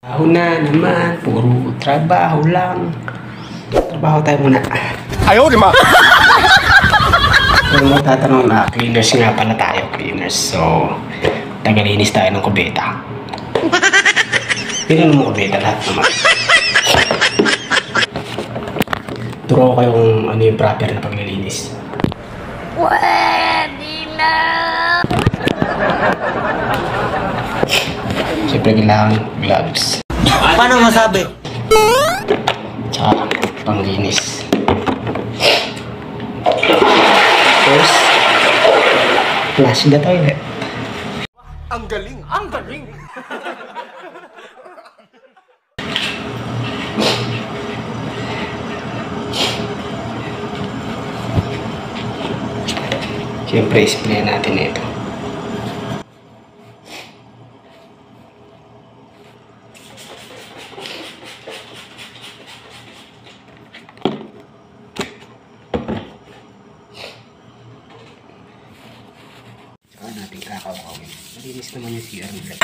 Trabaho na naman, puro trabaho lang. Trabaho tayo muna. Ayaw, di ba? Kung mo tatanong na, cleaners nga pala tayo, cleaners. So, tagalinis tayo ng kubeta. Pinan mo kubeta lahat naman. Turo ko kayong ano yung proper na paglilinis. Pwede na! Siyempre kailangan gloves. Paano masabi? Tsaka panglinis. First, flush the toilet. Ang galing! Ang galing! Siyempre, spray natin ito. Saka natin kakawawin. Malinis naman yung CR nila.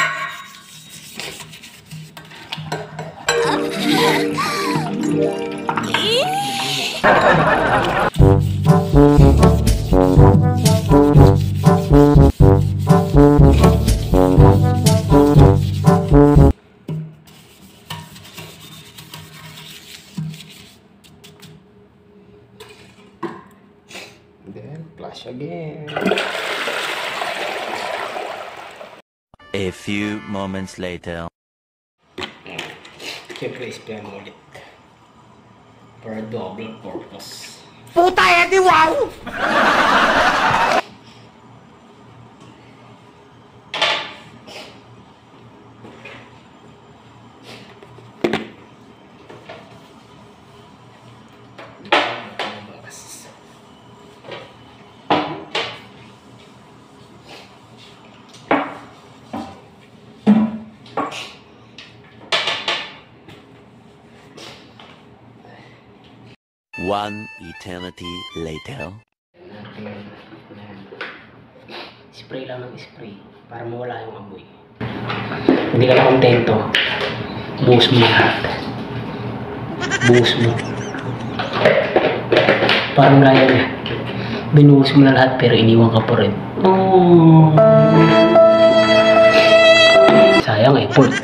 Then, flush again. A few moments later. Siyempre, spray mo ulit. For a double purpose. Puta edi wow! One eternity later. Spray lang ng spray para mawala yung amoy. Hindi ka na kontento. Buhos mo lahat. Buhos mo. Parang gaya niya. Binuhos mo na lahat pero iniwan ka pa rin. Oh. Sayang eh, pult.